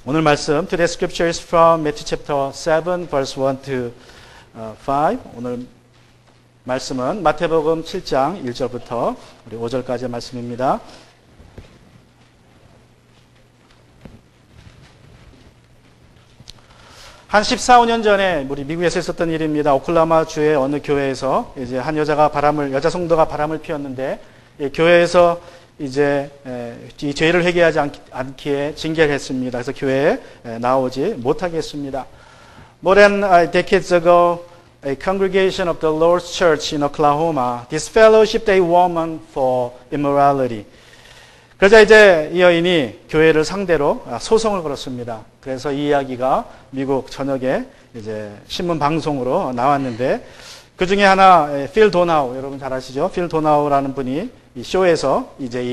오늘 말씀 Today's scripture is from Matthew chapter 7 verse 1 to 5. 오늘 말씀은 마태복음 7장 1절부터 우리 5절까지의 말씀입니다. 한 14, 15년 전에 우리 미국에서 있었던 일입니다. 오클라호마 주의 어느 교회에서 이제 한 여자 성도가 바람을 피웠는데 교회에서 이제 이 죄를 회개하지 않기에 징계를 했습니다. 그래서 교회에 나오지 못하게 했습니다. More than decades ago, a congregation of the Lord's Church in Oklahoma disfellowshipped a woman for immorality. 그러자 이제 이 여인이 교회를 상대로 소송을 걸었습니다. 그래서 이 이야기가 미국 전역에 이제 신문 방송으로 나왔는데 그 중에 하나 필 도나우, 여러분 잘 아시죠? 필 도나우라는 분이 이 쇼에서 이제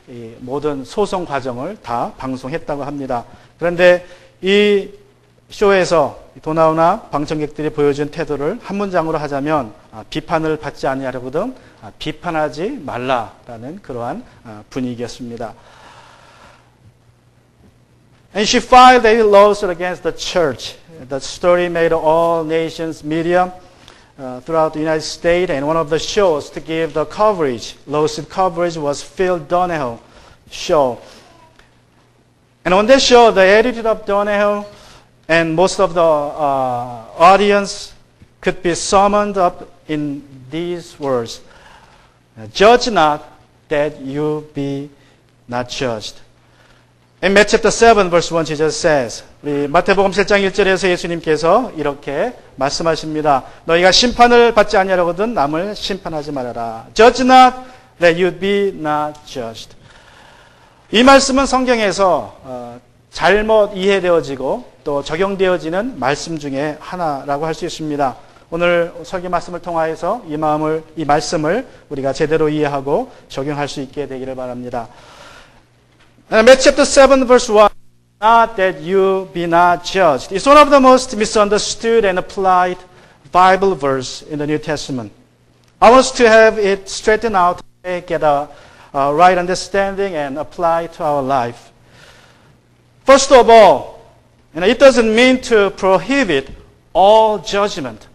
이 모든 소송 과정을 다 방송했다고 합니다. 그런데 이 쇼에서 도나우나 방청객들이 보여준 태도를 한 문장으로 하자면 비판을 받지 아니하려거든 비판하지 말라라는 그러한 분위기였습니다. And she filed a lawsuit against the church. The story made all nations media throughout the United States, and one of the shows to give the coverage, lawsuit coverage, was Phil Donahue show. And on that show, the attitude of Donahue and most of the audience could be summed up in these words: "Judge not, that you be not judged." In Matthew chapter 7, verse 1, Jesus says, 우리 마태복음 7장 1절에서 예수님께서 이렇게 말씀하십니다. 너희가 심판을 받지 아니하려거든 남을 심판하지 말아라. Judge not, that you be not judged. 이 말씀은 성경에서 잘못 이해되어지고 또 적용되어지는 말씀 중에 하나라고 할 수 있습니다. 오늘 설교 말씀을 통하여서 이 말씀을 우리가 제대로 이해하고 적용할 수 있게 되기를 바랍니다. Matthew chapter 7 verse 1, not that you be not judged. It's one of the most misunderstood and applied Bible verse in the New Testament. I want us to have it straightened out, get a right understanding and apply to our life. First of all, it doesn't mean to prohibit all judgment.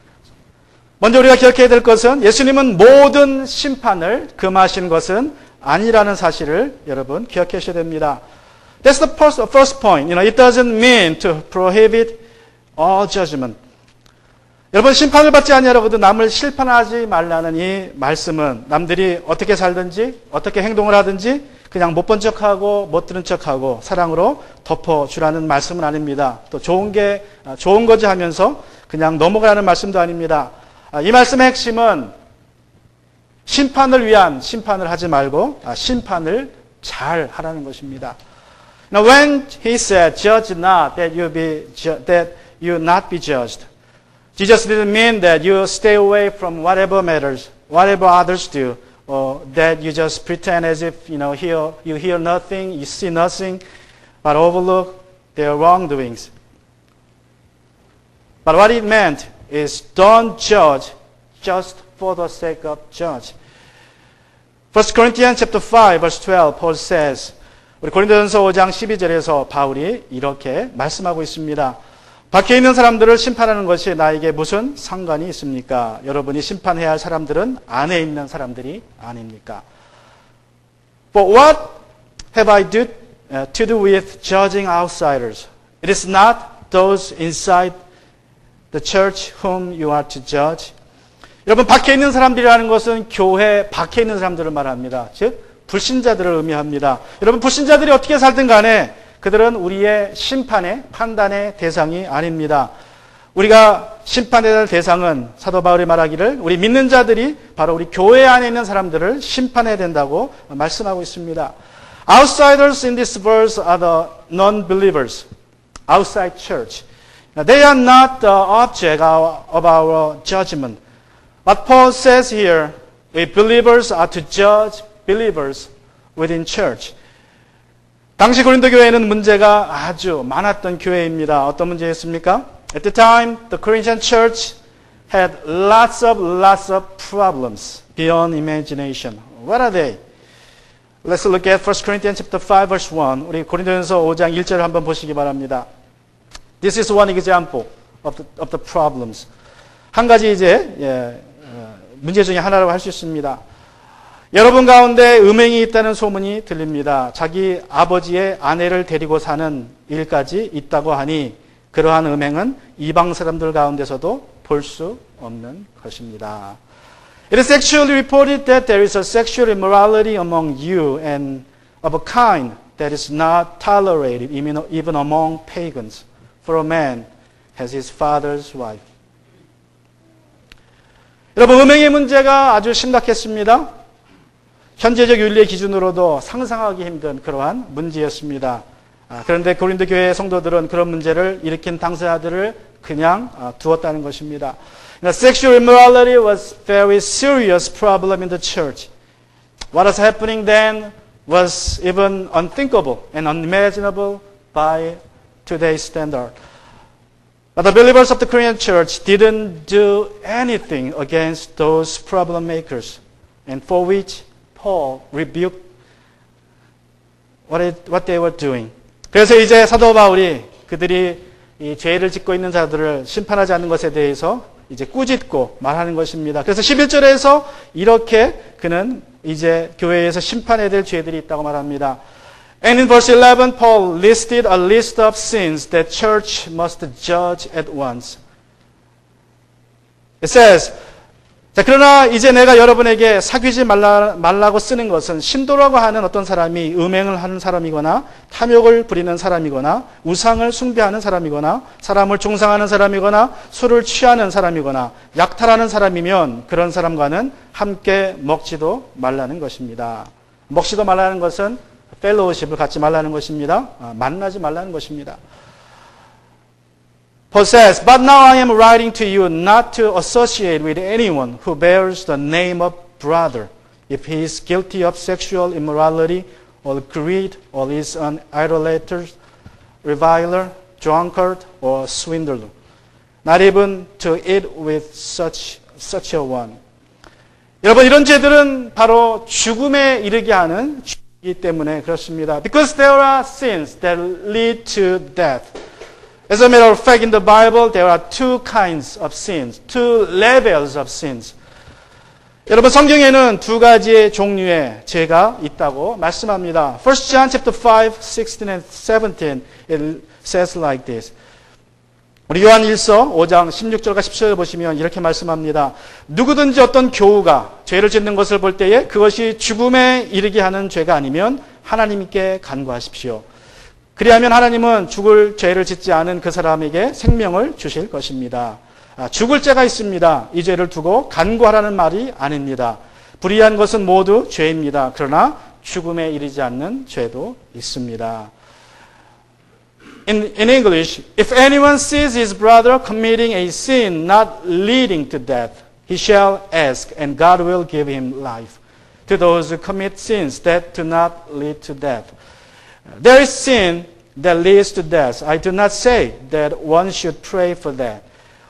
먼저 우리가 기억해야 될 것은 예수님은 모든 심판을 금하신 것은 아니라는 사실을 여러분 기억하셔야 됩니다. That's the first point. It doesn't mean to prohibit all judgment. 여러분 심판을 받지 아니하려거든 남을 심판하지 말라는 이 말씀은 남들이 어떻게 살든지 어떻게 행동을 하든지 그냥 못 본 척하고 못 들은 척하고 사랑으로 덮어주라는 말씀은 아닙니다. 또 좋은 거지 하면서 그냥 넘어가라는 말씀도 아닙니다. 이 말씀의 핵심은 심판을 위한 심판을 하지 말고 심판을 잘 하라는 것입니다. Now when he said, "Judge not, that you not be judged," Jesus didn't mean that you stay away from whatever matters, whatever others do, or that you just pretend as if you hear nothing, you see nothing, but overlook their wrongdoings. But what it meant is don't judge just for the sake of judge. 1 Corinthians chapter 5 verse 12 Paul says, 우리 고린도전서 5장 12절에서 바울이 이렇게 말씀하고 있습니다. 밖에 있는 사람들을 심판하는 것이 나에게 무슨 상관이 있습니까? 여러분이 심판해야 할 사람들은 안에 있는 사람들이 아닙니까? But what have I to do with judging outsiders? It is not those inside the church whom you are to judge. 여러분 밖에 있는 사람들이라는 것은 교회 밖에 있는 사람들을 말합니다. 즉 불신자들을 의미합니다. 여러분 불신자들이 어떻게 살든 간에 그들은 우리의 심판의 판단의 대상이 아닙니다. 우리가 심판해야 할 대상은 사도 바울이 말하기를 우리 믿는 자들이 바로 우리 교회 안에 있는 사람들을 심판해야 된다고 말씀하고 있습니다. Outsiders in this verse are the non-believers outside church. They are not the object of our judgment. What Paul says here, we believers are to judge believers within church. 당시 고린도 교회는 문제가 아주 많았던 교회입니다. 어떤 문제였습니까? At the time, the Corinthian church had lots of problems beyond imagination. What are they? Let's look at 1 Corinthians chapter 5 verse 1. 우리 고린도전서 5장 1절을 한번 보시기 바랍니다. This is one example of the problems. 한 가지 이제 문제 중에 하나라고 할 수 있습니다. 여러분 가운데 음행이 있다는 소문이 들립니다. 자기 아버지의 아내를 데리고 사는 일까지 있다고 하니 그러한 음행은 이방 사람들 가운데서도 볼 수 없는 것입니다. It is actually reported that there is a sexual immorality among you and of a kind that is not tolerated even among pagans. For a man has his father's wife. 여러분, 음행의 문제가 아주 심각했습니다. 현재적 윤리의 기준으로도 상상하기 힘든 그러한 문제였습니다. 그런데 고린도 교회의 성도들은 그런 문제를 일으킨 당사자들을 그냥 두었다는 것입니다. Sexual immorality was a very serious problem in the church. What was happening then was even unthinkable and unimaginable by today's standard. But the believers of the Korean church didn't do anything against those problem makers, and for which Paul rebuked what they were doing. 그래서 이제 사도 바울이 그들이 이 죄를 짓고 있는 자들을 심판하지 않는 것에 대해서 이제 꾸짖고 말하는 것입니다. 그래서 11절에서 이렇게 그는 이제 교회에서 심판해야 될 죄들이 있다고 말합니다. And in verse 11, Paul listed a list of sins that church must judge at once. It says, 자, 그러나 이제 내가 여러분에게 사귀지 말라고 쓰는 것은 신도라고 하는 어떤 사람이 음행을 하는 사람이거나 탐욕을 부리는 사람이거나 우상을 숭배하는 사람이거나 사람을 종상하는 사람이거나 술을 취하는 사람이거나 약탈하는 사람이면 그런 사람과는 함께 먹지도 말라는 것입니다. 먹지도 말라는 것은 펠로우십을 갖지 말라는 것입니다. 만나지 말라는 것입니다. Paul says, but now I am writing to you not to associate with anyone who bears the name of brother, if he is guilty of sexual immorality, or greed, or is an idolater, reviler, drunkard, or swindler. Not even to eat with such a one. 여러분, 이런 죄들은 바로 죽음에 이르게 하는 죄이기 때문에 그렇습니다. Because there are sins that lead to death. As a matter of fact, in the Bible, there are two kinds of sins, two levels of sins. 여러분, 성경에는 두 가지의 종류의 죄가 있다고 말씀합니다. 1 John chapter 5, 16 and 17, it says like this. 우리 요한 1서 5장 16절과 17절 보시면 이렇게 말씀합니다. 누구든지 어떤 교우가 죄를 짓는 것을 볼 때에 그것이 죽음에 이르게 하는 죄가 아니면 하나님께 간구하십시오. 그리하면 하나님은 죽을 죄를 짓지 않은 그 사람에게 생명을 주실 것입니다. 죽을 죄가 있습니다. 이 죄를 두고 간구하라는 말이 아닙니다. 불의한 것은 모두 죄입니다. 그러나 죽음에 이르지 않는 죄도 있습니다. In English, if anyone sees his brother committing a sin not leading to death, he shall ask, and God will give him life. To those who commit sins that do not lead to death. There is sin that leads to death. I do not say that one should pray for that.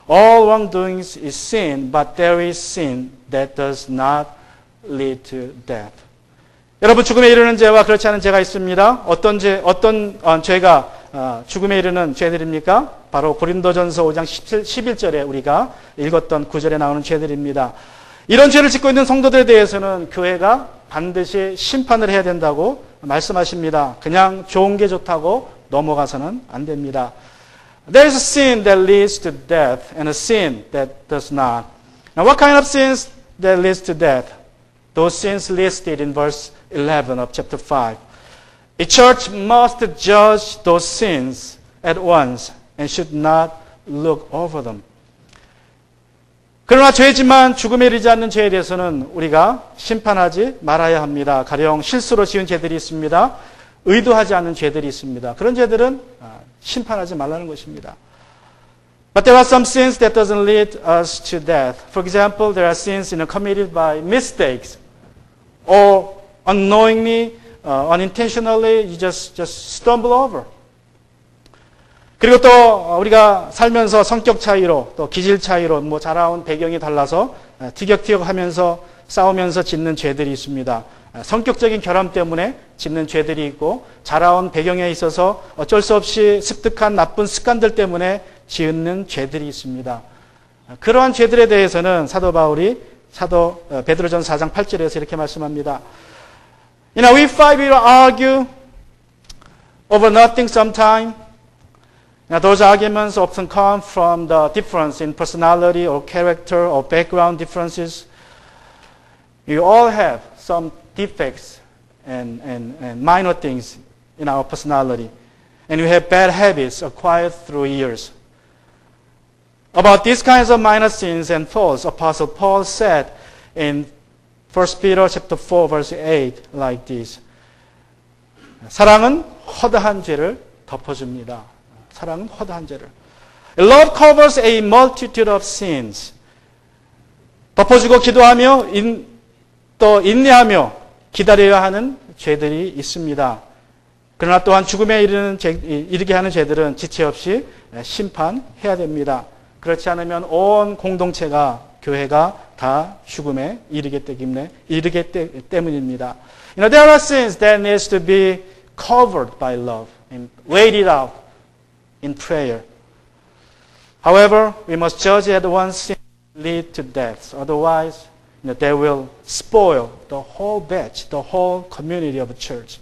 All wrongdoing is sin, but there is sin that does not lead to death. 여러분, 죽음에 이르는 죄와 그렇지 않은 죄가 있습니다. 어떤 죄가 죽음에 이르는 죄들입니까? 바로 고린도전서 5장 11절에 우리가 읽었던 구절에 나오는 죄들입니다. 이런 죄를 짓고 있는 성도들에 대해서는 교회가 반드시 심판을 해야 된다고 말씀하십니다. 그냥 좋은 게 좋다고 넘어가서는 안 됩니다. There is a sin that leads to death and a sin that does not. Now, what kind of sins that leads to death? Those sins listed in verse 11 of chapter 5. A church must judge those sins at once and should not look over them. 그러나 죄지만 죽음에 이르지 않는 죄에 대해서는 우리가 심판하지 말아야 합니다. 가령 실수로 지은 죄들이 있습니다. 의도하지 않은 죄들이 있습니다. 그런 죄들은 심판하지 말라는 것입니다. But there are some sins that doesn't lead us to death. For example, there are sins committed by mistakes or unknowingly, unintentionally, you just stumble over. 그리고 또 우리가 살면서 성격 차이로 또 기질 차이로 자라온 배경이 달라서 티격태격하면서 싸우면서 짓는 죄들이 있습니다. 성격적인 결함 때문에 짓는 죄들이 있고 자라온 배경에 있어서 어쩔 수 없이 습득한 나쁜 습관들 때문에 지은 죄들이 있습니다. 그러한 죄들에 대해서는 사도 바울이 베드로전 4장 8절에서 이렇게 말씀합니다. We fight, we argue over nothing sometime. Now, those arguments often come from the difference in personality or character or background differences. You all have some defects and minor things in our personality. And we have bad habits acquired through years. About these kinds of minor sins and faults, Apostle Paul said in 1 Peter chapter 4, verse 8, like this. 사랑은 허다한 죄를 덮어줍니다. 사랑은 허다한 죄를. Love covers a multitude of sins. 덮어주고 기도하며 또 인내하며 기다려야 하는 죄들이 있습니다. 그러나 또한 죽음에 이르게 하는 죄들은 지체 없이 심판해야 됩니다. 그렇지 않으면 온 공동체가 교회가 다 죽음에 이르기 때문입니다. There are sins that needs to be covered by love and waited out in prayer. However, we must judge that one sin lead to death. Otherwise, they will spoil the whole batch, the whole community of the church.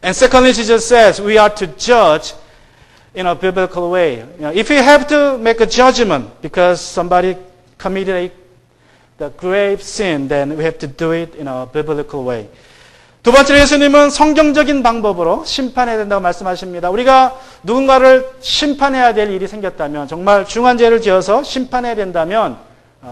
And secondly, Jesus says we are to judge in a biblical way. If we have to make a judgment because somebody committed the grave sin, then we have to do it in a biblical way. 두 번째로 예수님은 성경적인 방법으로 심판해야 된다고 말씀하십니다. 우리가 누군가를 심판해야 될 일이 생겼다면, 정말 중한 죄를 지어서 심판해야 된다면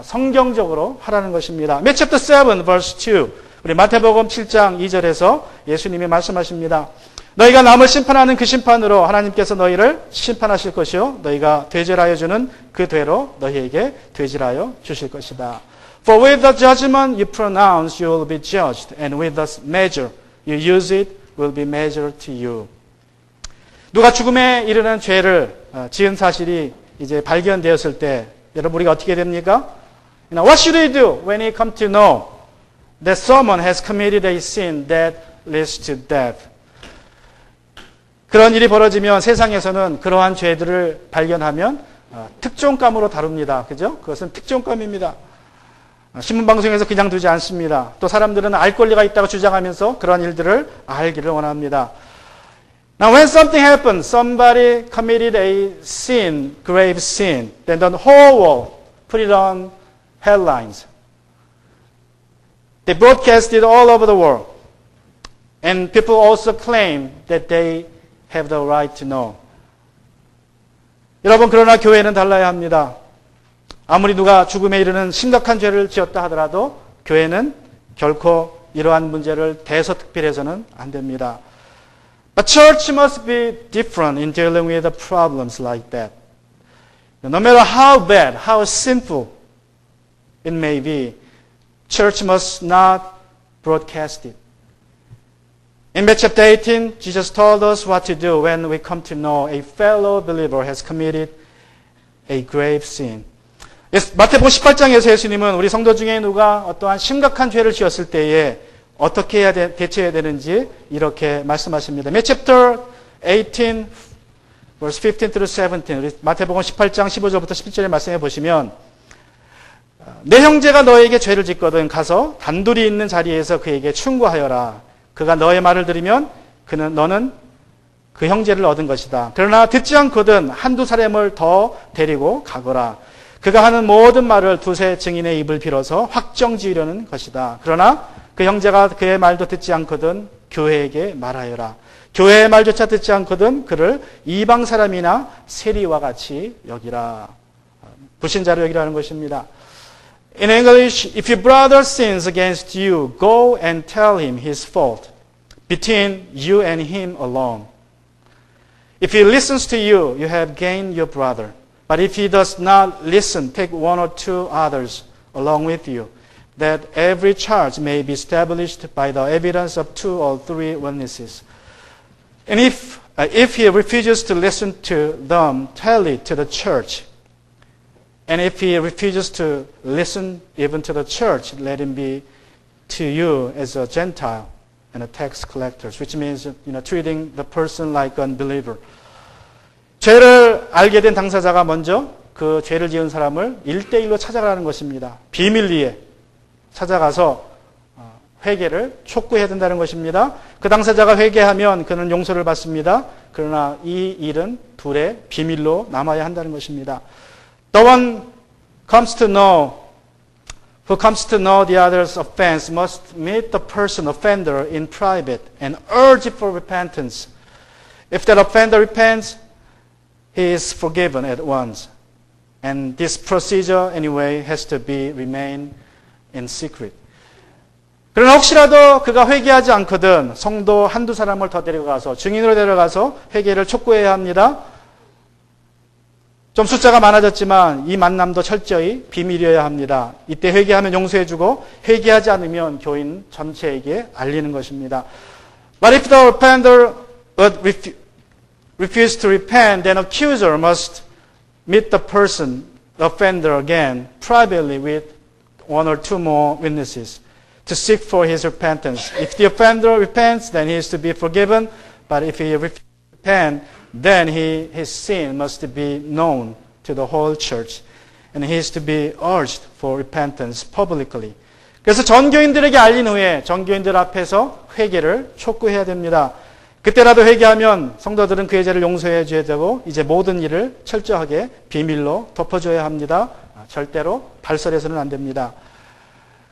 성경적으로 하라는 것입니다. Matthew chapter 7 verse 2, 우리 마태복음 7장 2절에서 예수님이 말씀하십니다. 너희가 남을 심판하는 그 심판으로 하나님께서 너희를 심판하실 것이요 너희가 되질하여 주는 그 되로 너희에게 되질하여 주실 것이다. For with the judgment you pronounce, you will be judged, and with the measure you use it will be measured to you. 누가 죽음에 이르는 죄를 지은 사실이 이제 발견되었을 때 여러분 우리가 어떻게 됩니까? What should we do when we come to know that someone has committed a sin that leads to death? 그런 일이 벌어지면 세상에서는 그러한 죄들을 발견하면 특종감으로 다룹니다. 그죠? 그것은 특종감입니다. 신문방송에서 그냥 두지 않습니다. 또 사람들은 알 권리가 있다고 주장하면서 그런 일들을 알기를 원합니다. Now when something happens, somebody committed a sin, grave sin, then the whole world put it on headlines. They broadcast it all over the world. And people also claim that they have the right to know. 여러분, 그러나 교회는 달라야 합니다. 아무리 누가 죽음에 이르는 심각한 죄를 지었다 하더라도 교회는 결코 이러한 문제를 대서특필해서는 안 됩니다. But church must be different in dealing with the problems like that. No matter how bad, how sinful it may be, church must not broadcast it. In Matthew chapter 18, Jesus told us what to do when we come to know a fellow believer has committed a grave sin. 마태복음 18장에서 예수님은 우리 성도 중에 누가 어떠한 심각한 죄를 지었을 때에 어떻게 대처해야 되는지 이렇게 말씀하십니다. Matthew chapter 18, verse 15 through 17. 우리 마태복음 18장 15절부터 17절에 말씀해 보시면 내 형제가 너에게 죄를 짓거든 가서 단둘이 있는 자리에서 그에게 충고하여라. 그가 너의 말을 들으면 너는 그 형제를 얻은 것이다. 그러나 듣지 않거든 한두 사람을 더 데리고 가거라. 그가 하는 모든 말을 두세 증인의 입을 빌어서 확정지으려는 것이다. 그러나 그 형제가 그의 말도 듣지 않거든 교회에게 말하여라. 교회의 말조차 듣지 않거든 그를 이방 사람이나 세리와 같이 여기라. 불신자로 여기라는 것입니다. In English, if your brother sins against you, go and tell him his fault between you and him alone. If he listens to you, you have gained your brother. But if he does not listen, take one or two others along with you, that every charge may be established by the evidence of 2 or 3 witnesses. And if he refuses to listen to them, tell it to the church. And if he refuses to listen even to the church, let him be to you as a Gentile and a tax collector, which means treating the person like an unbeliever. 죄를 알게 된 당사자가 먼저 그 죄를 지은 사람을 1대1로 찾아가는 것입니다. 비밀리에 찾아가서 회개를 촉구해야 된다는 것입니다. 그 당사자가 회개하면 그는 용서를 받습니다. 그러나 이 일은 둘의 비밀로 남아야 한다는 것입니다. The one who comes to know the other's offense must meet the person offender in private and urge for repentance. If that offender repents, he is forgiven at once. And this procedure anyway has to remain in secret. 그러나 혹시라도 그가 회개하지 않거든 성도 한두 사람을 더 데려가서 증인으로 데려가서 회개를 촉구해야 합니다. 좀 숫자가 많아졌지만 이 만남도 철저히 비밀이어야 합니다. 이때 회개하면 용서해주고 회개하지 않으면 교인 전체에게 알리는 것입니다. But if the offender would refuse to repent, then accuser must meet the offender again, privately with one or two more witnesses, to seek for his repentance. If the offender repents, then he is to be forgiven. But if he refuses to repent, then his sin must be known to the whole church, and he is to be urged for repentance publicly. 그래서 전교인들에게 알린 후에 전교인들 앞에서 회개를 촉구해야 됩니다. 그때라도 회개하면 성도들은 그의 죄를 용서해 줘야 되고 이제 모든 일을 철저하게 비밀로 덮어줘야 합니다. 절대로 발설해서는 안 됩니다.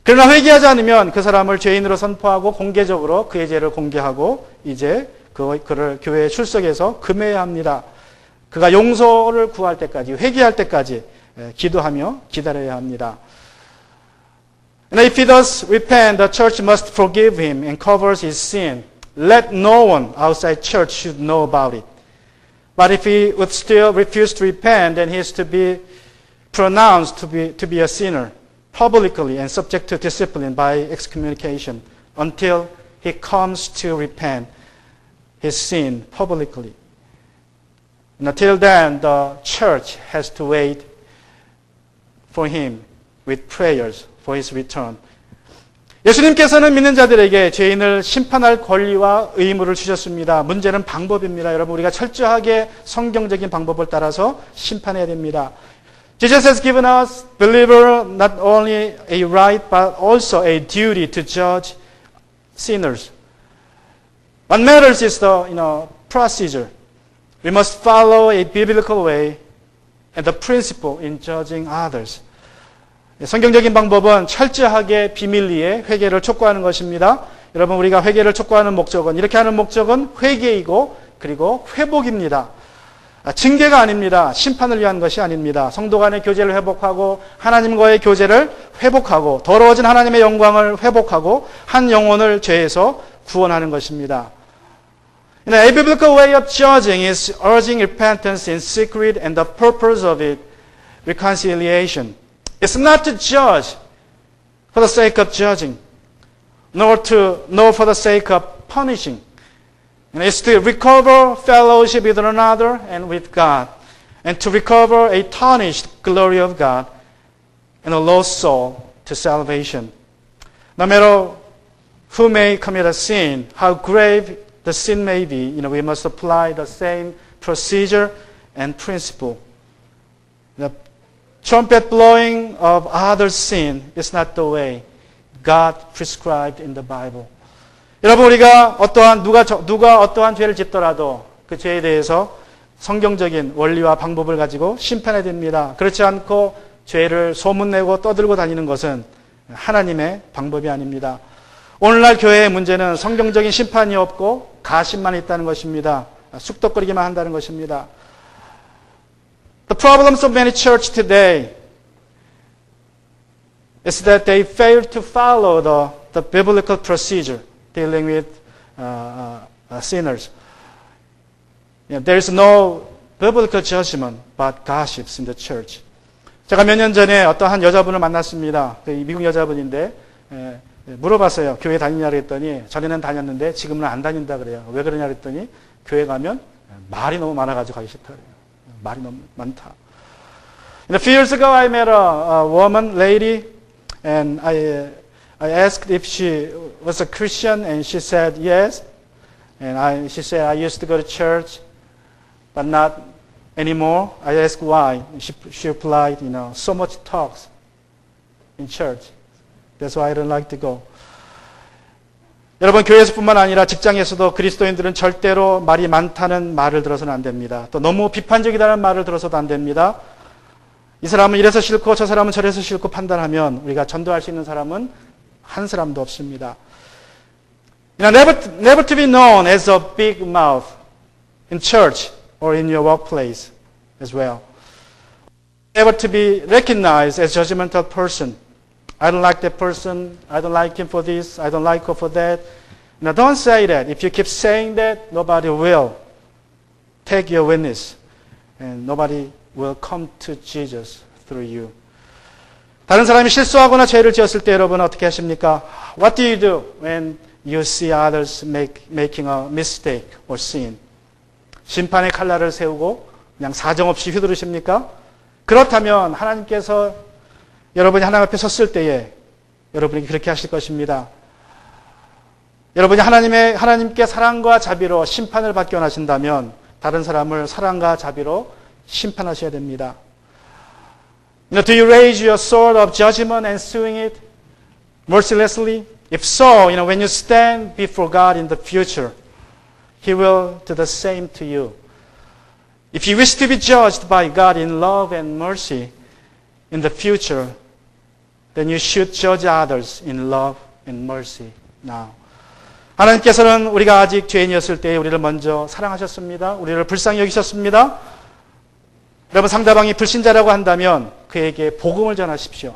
그러나 회개하지 않으면 그 사람을 죄인으로 선포하고 공개적으로 그의 죄를 공개하고 이제 그를 교회에 출석해서 금해야 합니다. 그가 용서를 구할 때까지 회개할 때까지 기도하며 기다려야 합니다. And if he does repent, the church must forgive him and covers his sin. Let no one outside church should know about it. But if he would still refuse to repent, then he is to be pronounced to be a sinner publicly and subject to discipline by excommunication until he comes to repent his sin publicly. And until then, the church has to wait for him with prayers for his return. 예수님께서는 믿는 자들에게 죄인을 심판할 권리와 의무를 주셨습니다. 문제는 방법입니다. 여러분, 우리가 철저하게 성경적인 방법을 따라서 심판해야 됩니다. Jesus has given us, believer, not only a right, but also a duty to judge sinners. What matters is the procedure. We must follow a biblical way and the principle in judging others. 성경적인 방법은 철저하게 비밀리에 회개를 촉구하는 것입니다. 여러분, 우리가 회개를 촉구하는 목적은, 이렇게 하는 목적은 회개이고 그리고 회복입니다. 징계가 아닙니다. 심판을 위한 것이 아닙니다. 성도 간의 교제를 회복하고 하나님과의 교제를 회복하고 더러워진 하나님의 영광을 회복하고 한 영혼을 죄에서 구원하는 것입니다. A biblical way of judging is urging repentance in secret, and the purpose of it, reconciliation. It's not to judge for the sake of judging, nor for the sake of punishing. And it's to recover fellowship with one another and with God, and to recover a tarnished glory of God and a lost soul to salvation. No matter who may commit a sin, how grave the sin may be, we must apply the same procedure and principle. The trumpet blowing of others' sin is not the way God prescribed in the Bible. 여러분, 우리가 누가 어떠한 죄를 짓더라도 그 죄에 대해서 성경적인 원리와 방법을 가지고 심판해야 됩니다. 그렇지 않고 죄를 소문내고 떠들고 다니는 것은 하나님의 방법이 아닙니다. 오늘날 교회의 문제는 성경적인 심판이 없고 가십만 있다는 것입니다. 쑥덕거리기만 한다는 것입니다. The problems of many churches today is that they fail to follow the biblical procedure dealing with sinners. There is no biblical judgment but gossips in the church. 제가 몇 년 전에 어떠한 여자분을 만났습니다. 미국 여자분인데 물어봤어요. 교회 다니냐 그랬더니 전에는 다녔는데 지금은 안 다닌다 그래요. 왜 그러냐 그랬더니 교회 가면 말이 너무 많아가지고 가기 싫다 그래요. 말이 너무 많다. A few years ago I met a woman, lady, and I asked if she was a Christian, and she said yes. And she said, I used to go to church, but not anymore. I asked why. She replied, so much talks in church. That's why I don't like to go. 여러분, 교회에서뿐만 아니라 직장에서도 그리스도인들은 절대로 말이 많다는 말을 들어서는 안 됩니다. 또 너무 비판적이다는 말을 들어서도 안 됩니다. 이 사람은 이래서 싫고 저 사람은 저래서 싫고 판단하면 우리가 전도할 수 있는 사람은 한 사람도 없습니다. Never to be known as a big mouth in church or in your workplace as well. Never to be recognized as a judgmental person. I don't like that person. I don't like him for this. I don't like her for that. Now, don't say that. If you keep saying that, nobody will take your witness. And nobody will come to Jesus through you. 다른 사람이 실수하거나 죄를 지었을 때 여러분 어떻게 하십니까? What do you do when you see others making a mistake or sin? 심판의 칼날을 세우고 그냥 사정없이 휘두르십니까? 그렇다면 하나님께서 여러분이 하나님 앞에 섰을 때에 여러분이 그렇게 하실 것입니다. 여러분이 하나님께 사랑과 자비로 심판을 받기 원하신다면 다른 사람을 사랑과 자비로 심판하셔야 됩니다. Do you raise your sword of judgment and swing it mercilessly? If so, when you stand before God in the future, He will do the same to you. If you wish to be judged by God in love and mercy in the future, then you should judge others in love and mercy now. 하나님께서는 우리가 아직 죄인이었을 때 우리를 먼저 사랑하셨습니다. 우리를 불쌍히 여기셨습니다. 여러분, 상대방이 불신자라고 한다면 그에게 복음을 전하십시오.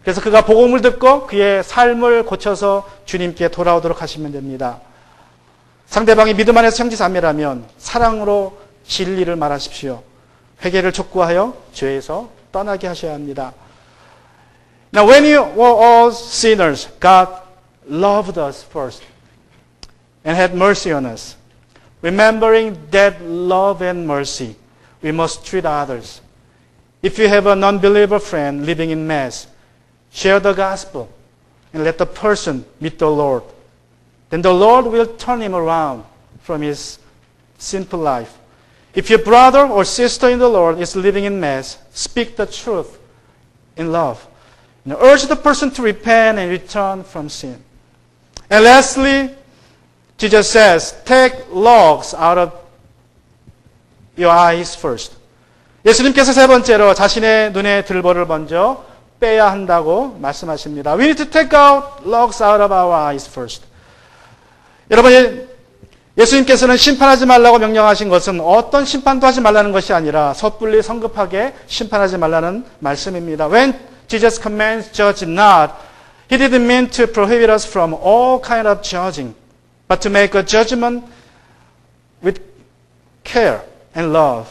그래서 그가 복음을 듣고 그의 삶을 고쳐서 주님께 돌아오도록 하시면 됩니다. 상대방이 믿음 안에서 형제자매라면 사랑으로 진리를 말하십시오. 회개를 촉구하여 죄에서 떠나게 하셔야 합니다. Now, when you were all sinners, God loved us first and had mercy on us. Remembering that love and mercy, we must treat others. If you have a non-believer friend living in mess, share the gospel and let the person meet the Lord. Then the Lord will turn him around from his sinful life. If your brother or sister in the Lord is living in mess, speak the truth in love. Urge the person to repent and return from sin. And lastly, Jesus says, take logs out of your eyes first. 예수님께서 세 번째로 자신의 눈의 들보를 먼저 빼야 한다고 말씀하십니다. We need to take out logs out of our eyes first. 여러분, 예수님께서는 심판하지 말라고 명령하신 것은 어떤 심판도 하지 말라는 것이 아니라 섣불리 성급하게 심판하지 말라는 말씀입니다. When Jesus commands judge not, He didn't mean to prohibit us from all kind of judging, but to make a judgment with care and love.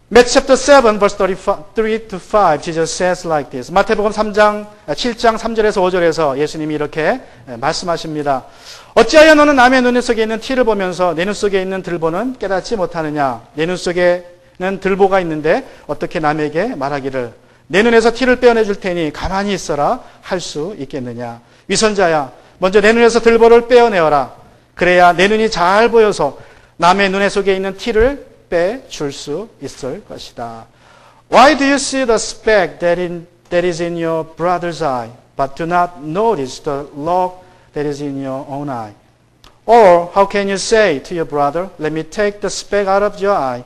Matthew chapter 7, verse 33 to 5, Jesus says like this. 마태복음 7장 3절에서 5절에서 예수님이 이렇게 말씀하십니다. 어찌하여 너는 남의 눈 속에 있는 티를 보면서 내 눈 속에 있는 들보는 깨닫지 못하느냐? 내 눈 속에는 들보가 있는데 어떻게 남에게 말하기를 내 눈에서 티를 빼어내 줄 테니 가만히 있어라 할 수 있겠느냐? 위선자야, 먼저 내 눈에서 들보를 빼어내어라. 그래야 내 눈이 잘 보여서 남의 눈에 속에 있는 티를 빼줄 수 있을 것이다. Why do you see the speck that is in your brother's eye, but do not notice the log that is in your own eye? Or how can you say to your brother, let me take the speck out of your eye,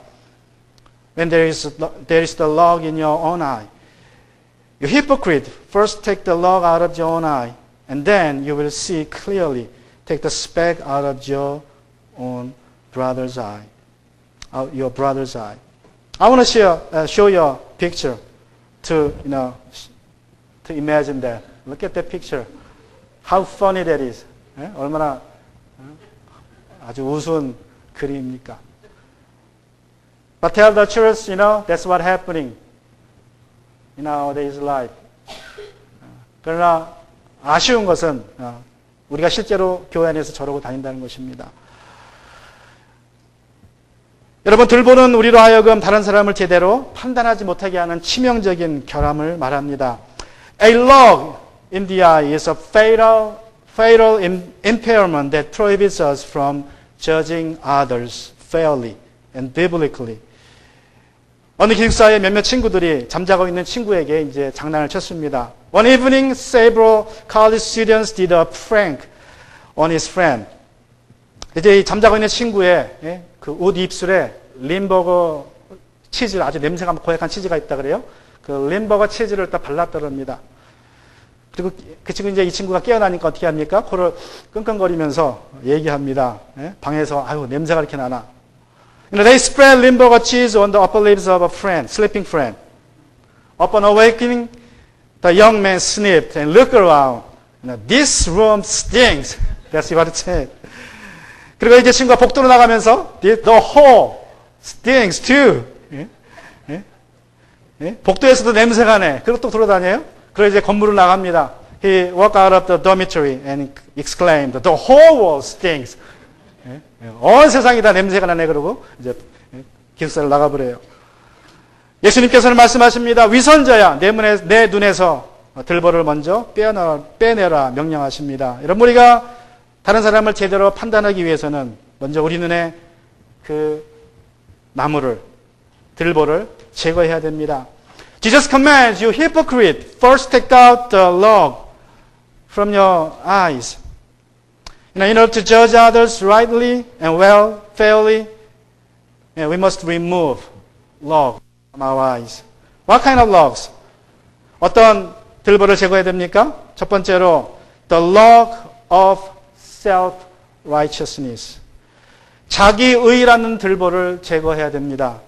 when there is the log in your own eye? You hypocrite, first take the log out of your own eye, and then you will see clearly. Take the speck out of your own brother's eye. Your brother's eye. I want to show you a picture to imagine that. Look at that picture. How funny that is. 얼마나 아주 우스운 그림입니까? But tell the truth, that's what happening in nowadays life. 그러나 아쉬운 것은 우리가 실제로 교회 안에서 저러고 다닌다는 것입니다. 여러분, 들보는 우리로 하여금 다른 사람을 제대로 판단하지 못하게 하는 치명적인 결함을 말합니다. A log in the eye is a fatal impairment that prohibits us from judging others fairly and biblically. 어느 기숙사에 몇몇 친구들이 잠자고 있는 친구에게 이제 장난을 쳤습니다. One evening, several college students did a prank on his friend. 이제 이 잠자고 있는 친구의 그 옷 입술에 림버거 치즈, 아주 냄새가 고약한 치즈가 있다 그래요. 그 림버거 치즈를 딱 발랐더랍니다. 그리고 그 친구 이제 이 친구가 깨어나니까 어떻게 합니까? 코를 끙끙거리면서 얘기합니다. 방에서 아유 냄새가 이렇게 나나. They spread limburger cheese on the upper lips of a friend, sleeping friend. Upon awakening, the young man sniffed and looked around. This room stinks. That's what it said. 그리고 이제 친구가 복도로 나가면서 the hall stinks too. 복도에서도 냄새가 내. 그리고 또 돌아다녀요. 그리고 이제 건물을 나갑니다. He walked out of the dormitory and exclaimed, the whole wall stinks. 온 세상이 다 냄새가 나네. 그러고 이제 기숙사를 나가버려요. 예수님께서는 말씀하십니다. 위선자야, 내 눈에서 들보를 먼저 빼내라 명령하십니다. 여러분, 우리가 다른 사람을 제대로 판단하기 위해서는 먼저 우리 눈에 그 나무를, 들보를 제거해야 됩니다. Jesus commands you, hypocrite, first take out the log from your eyes. In order to judge others rightly and well, fairly, we must remove log from our eyes. What kind of logs? 어떤 들보를 제거해야 됩니까? 첫 번째로, the log of self-righteousness. 자기의라는 들보를 제거해야 됩니다.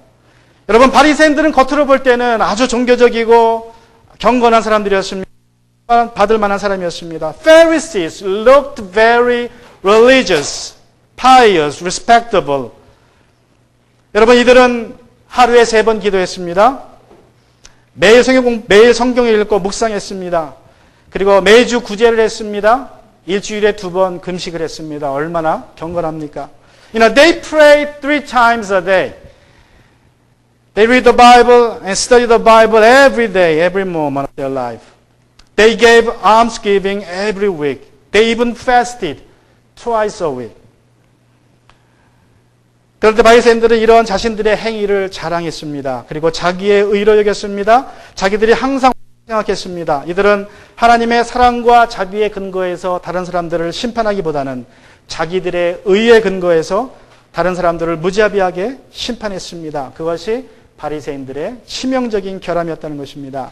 여러분, 바리새인들은 겉으로 볼 때는 아주 종교적이고 경건한 사람들이었습니다. 받을 만한 사람이었습니다. Pharisees looked very religious, pious, respectable. 여러분, 이들은 하루에 3번 기도했습니다. 매일 성경을 읽고 묵상했습니다. 그리고 매주 구제를 했습니다. 일주일에 2번 금식을 했습니다. 얼마나 경건합니까? They prayed 3 times a day. They read the Bible and study the Bible every day, every moment of their life. They gave almsgiving every week. They even fasted twice a week. 그런데 바리새인들은 이런 자신들의 행위를 자랑했습니다. 그리고 자기의 의로 여겼습니다. 자기들이 항상 생각했습니다. 이들은 하나님의 사랑과 자비의 근거에서 다른 사람들을 심판하기보다는 자기들의 의에 근거해서 다른 사람들을 무자비하게 심판했습니다. 그것이 바리새인들의 치명적인 결함이었다는 것입니다.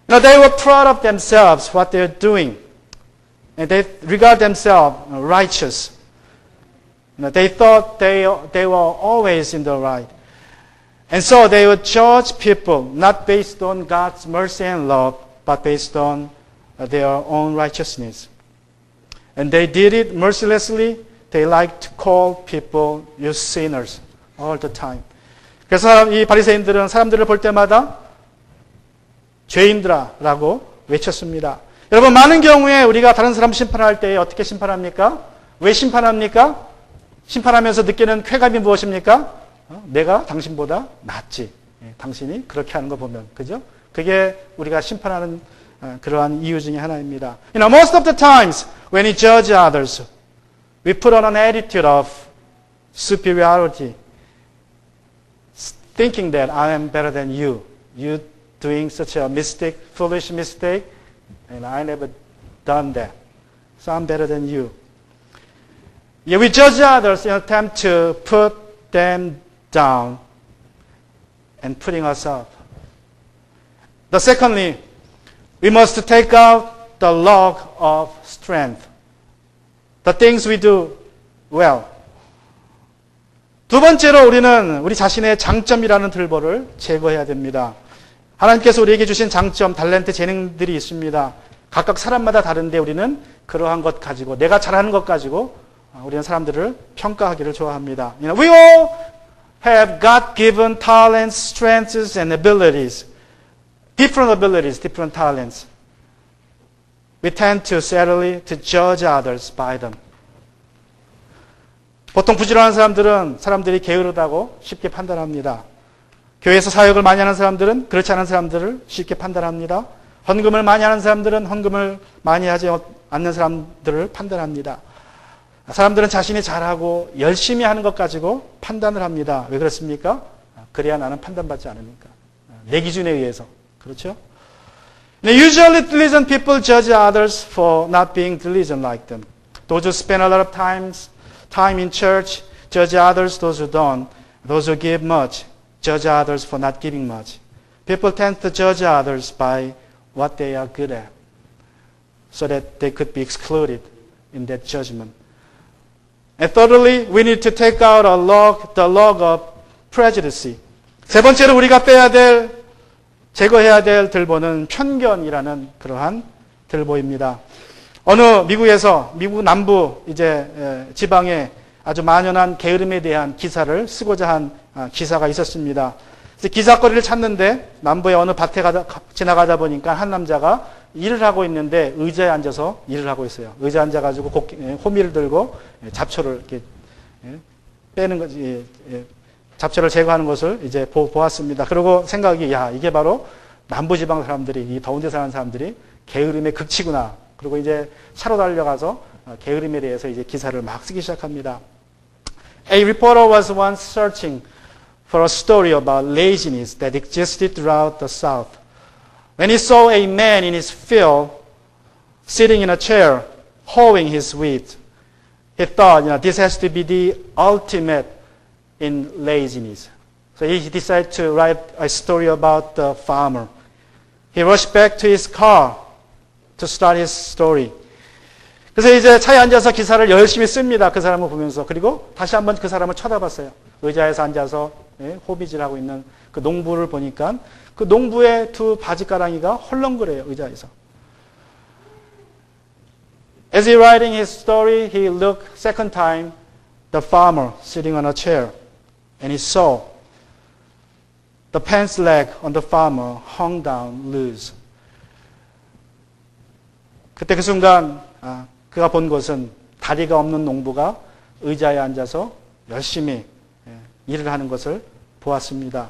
They were proud of themselves, what they are doing. And they regard themselves righteous. They thought they were always in the right. And so they would judge people not based on God's mercy and love, but based on their own righteousness. And they did it mercilessly. They liked to call people you sinners all the time. 그래서 이 바리새인들은 사람들을 볼 때마다 죄인들아라고 외쳤습니다. 여러분, 많은 경우에 우리가 다른 사람 심판할 때 어떻게 심판합니까? 왜 심판합니까? 심판하면서 느끼는 쾌감이 무엇입니까? 내가 당신보다 낫지. 당신이 그렇게 하는 거 보면, 그죠? 그게 우리가 심판하는 그러한 이유 중에 하나입니다. Most of the times when we judge others, we put on an attitude of superiority, thinking that I am better than you. You doing such a mistake, foolish mistake, and I never done that. So I'm better than you. Yeah, we judge others in an attempt to put them down and putting us up. Secondly, we must take out the log of strength. The things we do well. 두 번째로 우리는 우리 자신의 장점이라는 들보를 제거해야 됩니다. 하나님께서 우리에게 주신 장점, 탤런트, 재능들이 있습니다. 각각 사람마다 다른데 우리는 그러한 것 가지고, 내가 잘하는 것 가지고 우리는 사람들을 평가하기를 좋아합니다. We all have God-given talents, strengths, and abilities. Different abilities, different talents. We tend to sadly to judge others by them. 보통 부지런한 사람들은 사람들이 게으르다고 쉽게 판단합니다. 교회에서 사역을 많이 하는 사람들은 그렇지 않은 사람들을 쉽게 판단합니다. 헌금을 많이 하는 사람들은 헌금을 많이 하지 않는 사람들을 판단합니다. 사람들은 자신이 잘하고 열심히 하는 것 가지고 판단을 합니다. 왜 그렇습니까? 그래야 나는 판단받지 않으니까. 내 기준에 의해서. 그렇죠? Usually diligent people judge others for not being diligent like them. Those who spend a lot of time in church judge others, those who don't. Those who give much judge others for not giving much. People tend to judge others by what they are good at, so that they could be excluded in that judgment. And thirdly, we need to take out the log of prejudice. 세 번째로 우리가 제거해야 될 들보는 편견이라는 그러한 들보입니다. 미국 남부 지방에 아주 만연한 게으름에 대한 기사를 쓰고자 한 기사가 있었습니다. 그래서 기사거리를 찾는데 남부의 어느 밭에 지나가다 보니까 한 남자가 일을 하고 있는데 의자에 앉아서 일을 하고 있어요. 의자에 앉아가지고 호미를 들고 잡초를 이렇게 빼는 거지, 잡초를 제거하는 것을 이제 보았습니다. 그리고 생각이, 이게 바로 남부지방 사람들이, 이 더운 데 사는 사람들이 게으름의 극치구나. 그리고 이제 차로 달려가서 게으름에 대해서 이제 기사를 막 쓰기 시작합니다. A reporter was once searching for a story about laziness that existed throughout the South. When he saw a man in his field sitting in a chair, hoeing his wheat, he thought, this has to be the ultimate in laziness. So he decided to write a story about the farmer. He rushed back to his car to start his story. 그래서 이제 차에 앉아서 기사를 열심히 씁니다. 그 사람을 보면서. 그리고 다시 한번 그 사람을 쳐다봤어요. 의자에서 앉아서 호비질하고 있는 그 농부를 보니까 그 농부의 두 바지가랑이가 헐렁거려요. 의자에서. As he writing his story, he looked second time the farmer sitting on a chair, and he saw the pants leg on the farmer hung down loose. 그때 그 순간 그가 본 것은 다리가 없는 농부가 의자에 앉아서 열심히 일을 하는 것을 보았습니다.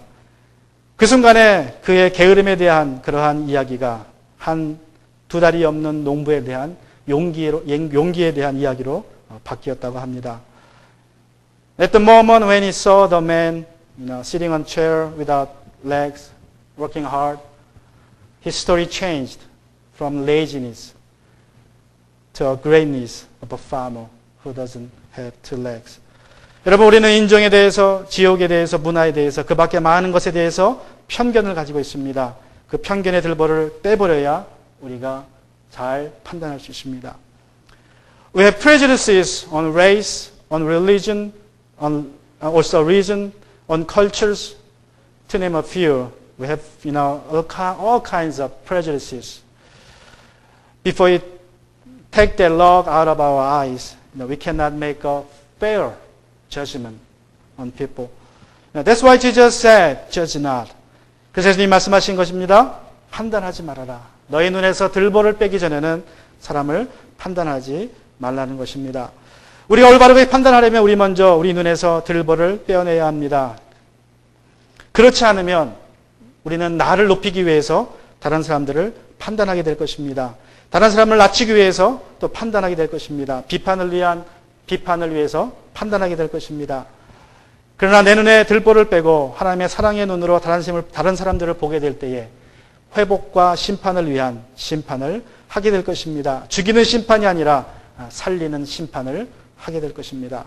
그 순간에 그의 게으름에 대한 그러한 이야기가 두 다리 없는 농부에 대한 용기에 대한 이야기로 바뀌었다고 합니다. At the moment when he saw the man sitting on a chair without legs, working hard, his story changed from laziness to a greatness of a farmer who doesn't have two legs. 여러분, 우리는 인종에 대해서, 지역에 대해서, 문화에 대해서, 그 밖에 많은 것에 대해서 편견을 가지고 있습니다. 그 편견의 들보를 빼버려야 우리가 잘 판단할 수 있습니다. We have prejudices on race, on religion, on also region, on cultures, to name a few. We have, all kinds of prejudices. Before we take that log out of our eyes, we cannot make a fair judgment on people. That's why Jesus said, judge not. 그래서 예수님이 말씀하신 것입니다. 판단하지 말아라. 너희 눈에서 들보를 빼기 전에는 사람을 판단하지 말라는 것입니다. 우리가 올바르게 판단하려면 우리 먼저 우리 눈에서 들보를 떼어내야 합니다. 그렇지 않으면 우리는 나를 높이기 위해서 다른 사람들을 판단하게 될 것입니다. 다른 사람을 낮추기 위해서 또 판단하게 될 것입니다. 비판을 위해서 판단하게 될 것입니다. 그러나 내 눈에 들보를 빼고 하나님의 사랑의 눈으로 다른 사람들을 보게 될 때에 회복과 심판을 위한 심판을 하게 될 것입니다. 죽이는 심판이 아니라 살리는 심판을 하게 될 것입니다.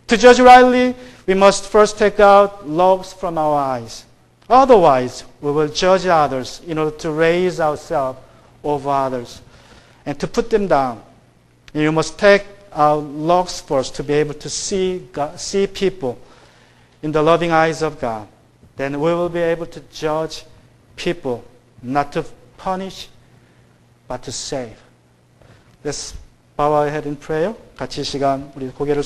To judge rightly, we must first take out logs from our eyes. Otherwise, we will judge others in order to raise ourselves over others and to put them down. And you must take out logs first to be able to see people in the loving eyes of God. Then we will be able to judge people, not to punish, but to save. Let's bow our head in prayer. 같이 이 시간 우리 고개를